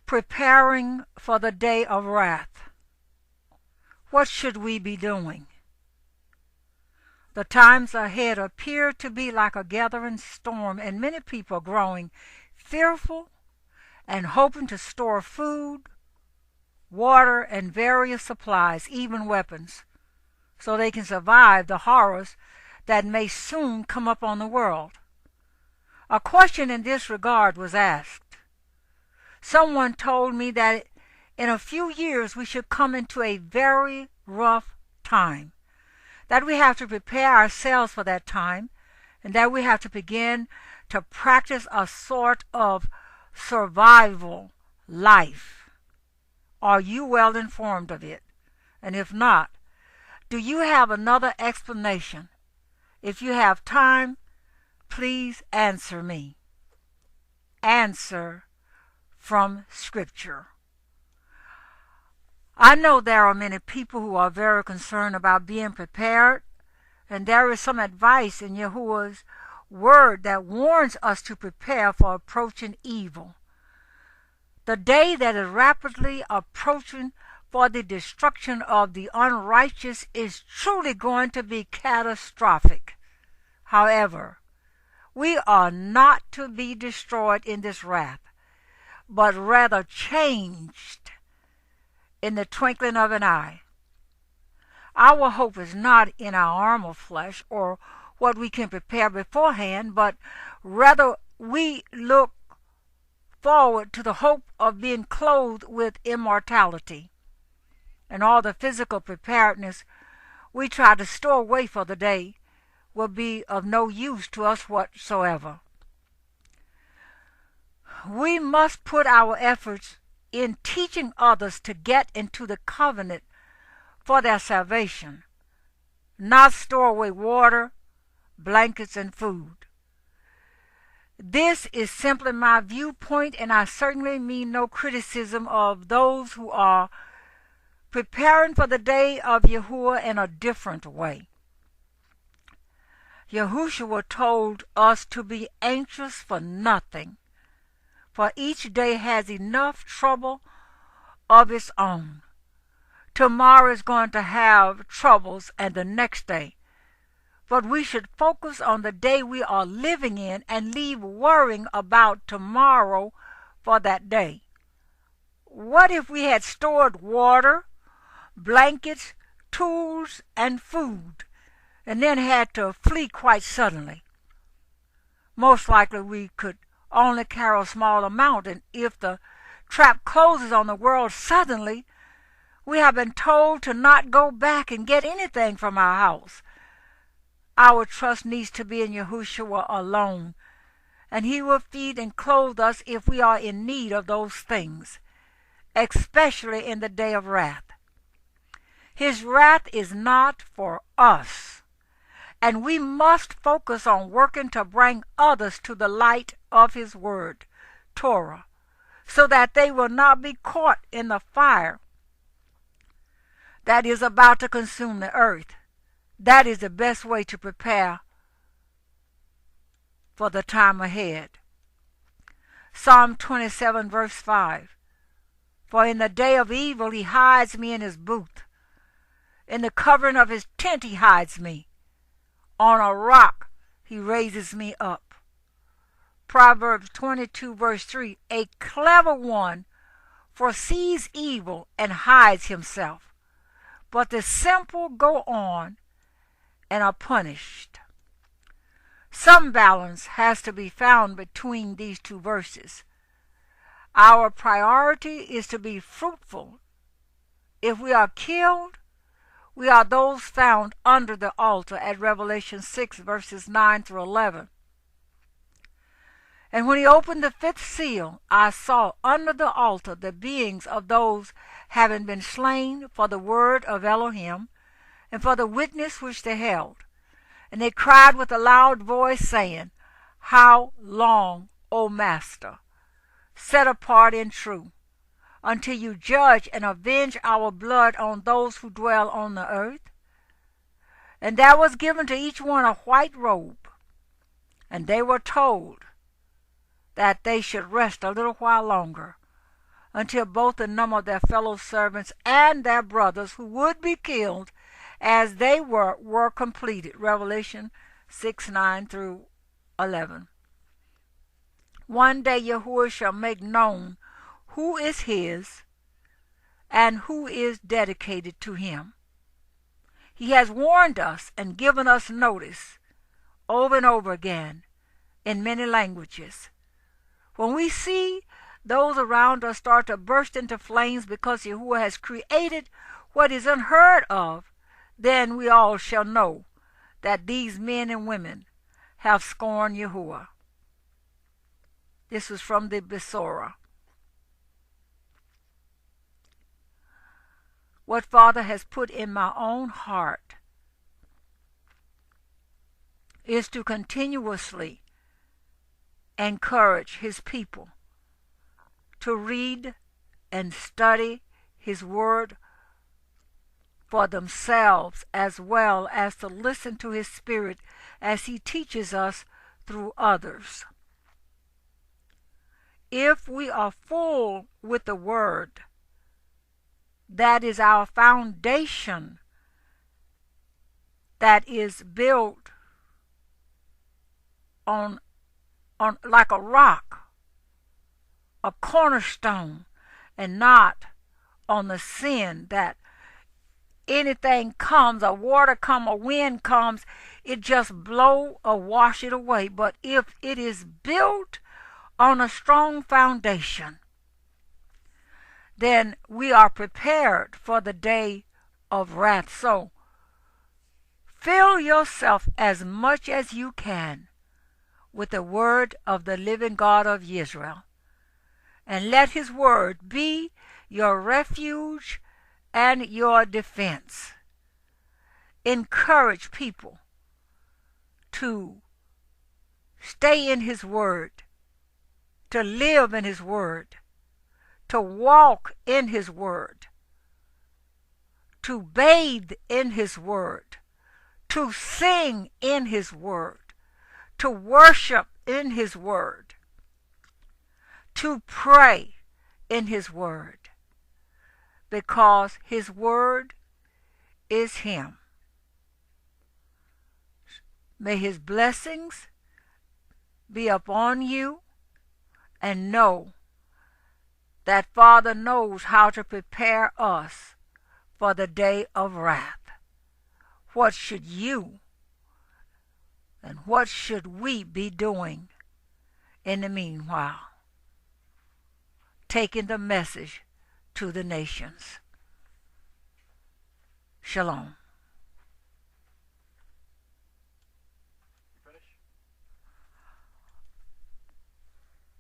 Preparing for the day of wrath. What should we be doing? The times ahead appear to be like a gathering storm, and many people are growing fearful and hoping to store food, water, and various supplies, even weapons, so they can survive the horrors that may soon come upon the world. A question in this regard was asked. Someone told me that in a few years we should come into a very rough time, that we have to prepare ourselves for that time, and that we have to begin to practice a sort of survival life. Are you well informed of it? And if not, do you have another explanation? If you have time, please answer me. Answer from Scripture. I know there are many people who are very concerned about being prepared, and there is some advice in Yahuwah's word that warns us to prepare for approaching evil. The day that is rapidly approaching for the destruction of the unrighteous is truly going to be catastrophic. However, we are not to be destroyed in this wrath, but rather changed in the twinkling of an eye. Our hope is not in our arm of flesh or what we can prepare beforehand, but rather we look forward to the hope of being clothed with immortality. And all the physical preparedness we try to store away for the day will be of no use to us whatsoever. We must put our efforts in teaching others to get into the covenant for their salvation, not store away water, blankets, and food. This is simply my viewpoint, and I certainly mean no criticism of those who are preparing for the day of Yahuwah in a different way. Yahushua told us to be anxious for nothing, for each day has enough trouble of its own. Tomorrow is going to have troubles, and the next day. But we should focus on the day we are living in and leave worrying about tomorrow for that day. What if we had stored water, blankets, tools, and food, and then had to flee quite suddenly? Most likely we could only carry a small amount, and if the trap closes on the world suddenly, we have been told to not go back and get anything from our house. Our trust needs to be in Yahushua alone, and He will feed and clothe us if we are in need of those things, especially in the day of wrath. His wrath is not for us, and we must focus on working to bring others to the light of His word, Torah, so that they will not be caught in the fire that is about to consume the earth. That is the best way to prepare for the time ahead. Psalm 27 verse 5. For in the day of evil He hides me in His booth. In the covering of His tent He hides me. On a rock He raises me up. Proverbs 22 verse 3. A clever one foresees evil and hides himself, but the simple go on and are punished. Some balance has to be found between these two verses. Our priority is to be fruitful. If we are killed, we are those found under the altar at Revelation 6 verses 9 through 11. And when He opened the fifth seal, I saw under the altar the beings of those having been slain for the word of Elohim and for the witness which they held. And they cried with a loud voice, saying, How long, O Master, set apart and true, until you judge and avenge our blood on those who dwell on the earth? And there was given to each one a white robe, and they were told that they should rest a little while longer until both the number of their fellow servants and their brothers who would be killed as they were completed. Revelation 6:9 through 11. One day Yahuwah shall make known who is his and who is dedicated to him. He has warned us and given us notice over and over again in many languages. When we see those around us start to burst into flames because Yahuwah has created what is unheard of, then we all shall know that these men and women have scorned Yahuwah. This was from the Besorah. What Father has put in my own heart is to continuously encourage his people to read and study his word for themselves, as well as to listen to his Spirit as he teaches us through others. If we are full with the word, that is our foundation that is built on like a rock, a cornerstone, and not on the sin that anything comes, a water comes, a wind comes, it just blow or wash it away. But if it is built on a strong foundation, then we are prepared for the day of wrath. So fill yourself as much as you can with the word of the living God of Israel, and let his word be your refuge and your defense. Encourage people to stay in his word, to live in his word, to walk in his word, to bathe in his word, to sing in his word, to worship in his word, to pray in his word, because his word is him. May his blessings be upon you, and know that Father knows how to prepare us for the day of wrath. What should you and what should we be doing in the meanwhile? Taking the message to the nations. Shalom.